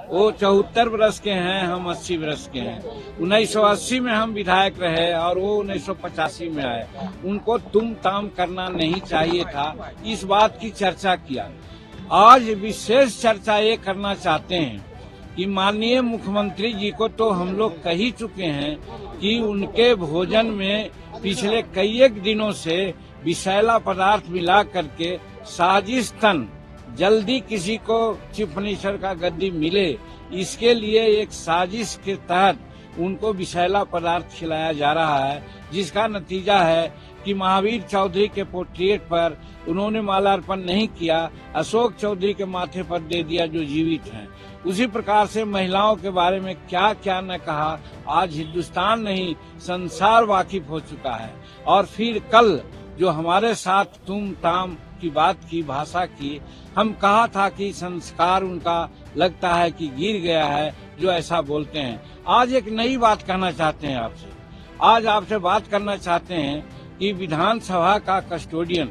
वो 74 वर्ष के हैं, हम 80 वर्ष के हैं। 1980 में हम विधायक रहे और वो 1985 में आए। उनको तुम ताम करना नहीं चाहिए था, इस बात की चर्चा किया। आज विशेष चर्चा ये करना चाहते हैं कि माननीय मुख्यमंत्री जी को तो हम लोग कह ही चुके हैं कि उनके भोजन में पिछले कई एक दिनों से विषैला पदार्थ मिला करके साजिशतन जल्दी किसी को चीफ मिनिस्टर का गद्दी मिले, इसके लिए एक साजिश के तहत उनको विषैला पदार्थ खिलाया जा रहा है, जिसका नतीजा है कि महावीर चौधरी के पोर्ट्रेट पर उन्होंने माल्यार्पण नहीं किया, अशोक चौधरी के माथे पर दे दिया जो जीवित हैं। उसी प्रकार से महिलाओं के बारे में क्या क्या न कहा, आज हिंदुस्तान नहीं संसार वाकिफ हो चुका है। और फिर कल जो हमारे साथ तुम ताम की बात की, भाषा की, हम कहा था कि संस्कार उनका लगता है कि गिर गया है जो ऐसा बोलते हैं। आज एक नई बात कहना चाहते हैं आपसे। आज आपसे बात करना चाहते हैं कि विधानसभा का कस्टोडियन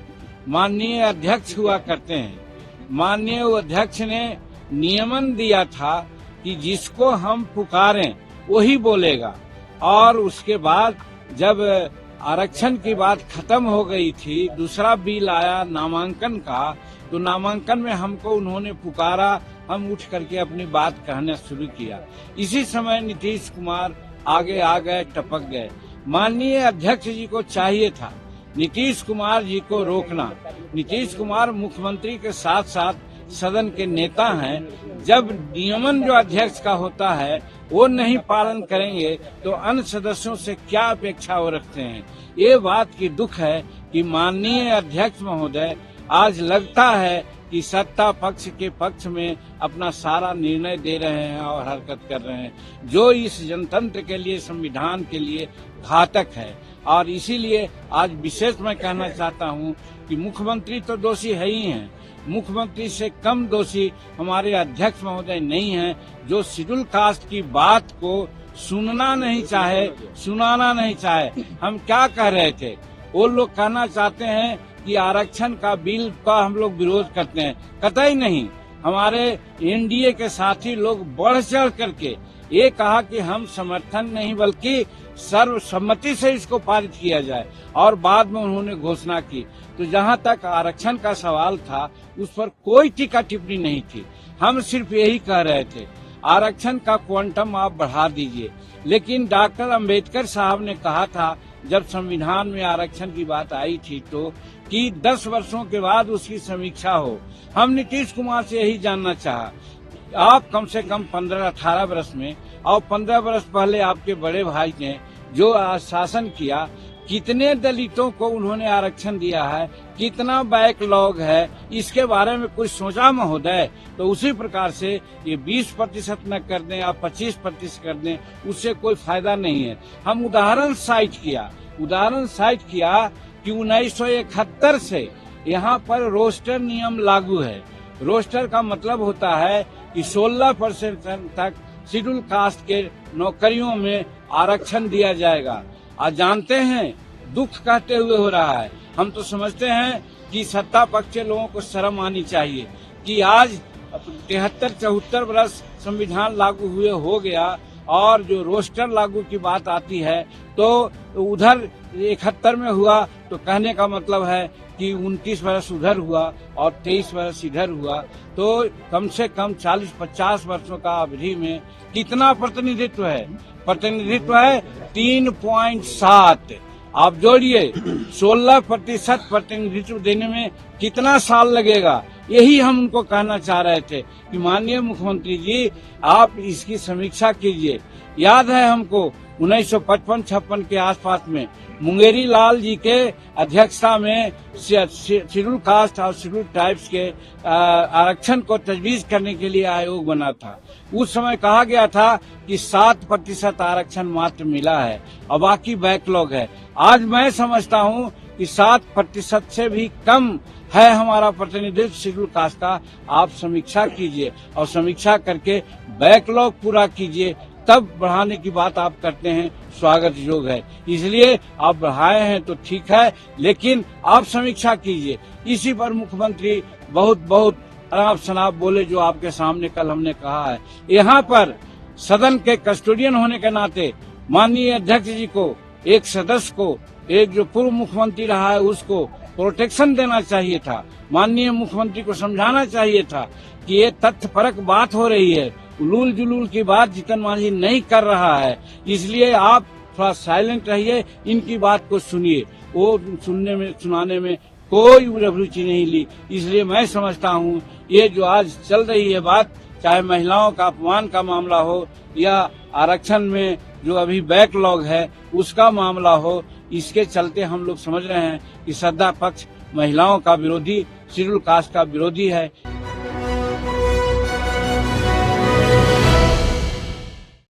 माननीय अध्यक्ष हुआ करते हैं। माननीय अध्यक्ष ने नियमन दिया था कि जिसको हम पुकारें वही बोलेगा, और उसके बाद जब आरक्षण की बात खत्म हो गई थी, दूसरा बिल आया नामांकन का, तो नामांकन में हमको उन्होंने पुकारा, हम उठ करके अपनी बात कहना शुरू किया। इसी समय नीतीश कुमार आगे आ गए, टपक गए। माननीय अध्यक्ष जी को चाहिए था नीतीश कुमार जी को रोकना। नीतीश कुमार मुख्यमंत्री के साथ साथ सदन के नेता हैं। जब नियमन जो अध्यक्ष का होता है वो नहीं पालन करेंगे तो अन्य सदस्यों से क्या अपेक्षा वो रखते हैं। ये बात की दुख है कि माननीय अध्यक्ष महोदय आज लगता है कि सत्ता पक्ष के पक्ष में अपना सारा निर्णय दे रहे हैं और हरकत कर रहे हैं, जो इस जनतंत्र के लिए, संविधान के लिए घातक है। और इसीलिए आज विशेष मैं कहना चाहता हूं कि मुख्यमंत्री तो दोषी है ही हैं, मुख्यमंत्री से कम दोषी हमारे अध्यक्ष महोदय नहीं हैं, जो शेड्यूल कास्ट की बात को सुनना नहीं चाहे, सुनाना नहीं चाहे। हम क्या कह रहे थे, वो लोग कहना चाहते हैं कि आरक्षण का बिल का हम लोग विरोध करते हैं। कतई नहीं, हमारे एनडीए के साथी लोग बढ़ चढ़ करके ये कहा कि हम समर्थन नहीं बल्कि सर्वसम्मति से इसको पारित किया जाए, और बाद में उन्होंने घोषणा की। तो जहां तक आरक्षण का सवाल था उस पर कोई टीका टिप्पणी नहीं थी। हम सिर्फ यही कह रहे थे आरक्षण का क्वांटम आप बढ़ा दीजिए। लेकिन डॉक्टर अंबेडकर साहब ने कहा था जब संविधान में आरक्षण की बात आई थी तो कि 10 वर्षों के बाद उसकी समीक्षा हो। हम नीतीश कुमार से यही जानना चाहा, आप कम से कम 15-18 वर्ष में और 15 वर्ष पहले आपके बड़े भाई ने जो शासन किया, कितने दलितों को उन्होंने आरक्षण दिया है, कितना बैकलॉग है, इसके बारे में कुछ सोचा महोदय? तो उसी प्रकार से ये 20% न कर दें या 25% कर दें, उससे कोई फायदा नहीं है। हम उदाहरण साइट किया कि 1971 से यहाँ पर रोस्टर नियम लागू है। रोस्टर का मतलब होता है कि 16% तक शेड्यूल कास्ट के नौकरियों में आरक्षण दिया जाएगा। आज जानते हैं दुख कहते हुए हो रहा है। हम तो समझते हैं कि सत्ता पक्ष के लोगों को शर्म आनी चाहिए कि आज 73-74 वर्ष संविधान लागू हुए हो गया, और जो रोस्टर लागू की बात आती है तो उधर 71 में हुआ तो कहने का मतलब है कि 29 वर्ष उधर हुआ और 23 वर्ष इधर हुआ, तो कम से कम 40-50 वर्षों का अवधि में कितना प्रतिनिधित्व है? प्रतिनिधित्व है 3.7। आप जोड़िए 16% प्रतिनिधित्व देने में कितना साल लगेगा? यही हम उनको कहना चाह रहे थे कि माननीय मुख्यमंत्री जी आप इसकी समीक्षा कीजिए। याद है हमको 1955-56 के आसपास में मुंगेरी लाल जी के अध्यक्षता में शेड्यूल कास्ट और शेड्यूल ट्राइब्स के आरक्षण को तजवीज करने के लिए आयोग बना था। उस समय कहा गया था कि 7% आरक्षण मात्र मिला है और बाकी बैकलॉग है। आज मैं समझता हूं कि 7% से भी कम है हमारा प्रतिनिधित्व शेड्यूल कास्ट का। आप समीक्षा कीजिए और समीक्षा करके बैकलॉग पूरा कीजिए, तब बढ़ाने की बात आप करते हैं, स्वागत योग है। इसलिए आप बढ़ाए हैं तो ठीक है, लेकिन आप समीक्षा कीजिए। इसी पर मुख्यमंत्री बहुत अनाप शनाप बोले जो आपके सामने कल हमने कहा है। यहाँ पर सदन के कस्टोडियन होने के नाते माननीय अध्यक्ष जी को, एक सदस्य को, एक जो पूर्व मुख्यमंत्री रहा है उसको प्रोटेक्शन देना चाहिए था। माननीय मुख्यमंत्री को समझाना चाहिए था कि ये तथ्यपरक बात हो रही है, उलूल जुलूल की बात जीतन मांझी नहीं कर रहा है, इसलिए आप थोड़ा साइलेंट रहिए, इनकी बात को सुनिए। वो सुनाने में कोई रुचि नहीं ली। इसलिए मैं समझता हूँ ये जो आज चल रही है बात, चाहे महिलाओं का अपमान का मामला हो या आरक्षण में जो अभी बैकलॉग है उसका मामला हो, इसके चलते हम लोग समझ रहे हैं कि सत्ता पक्ष महिलाओं का विरोधी, शेड्यूल कास्ट का विरोधी है।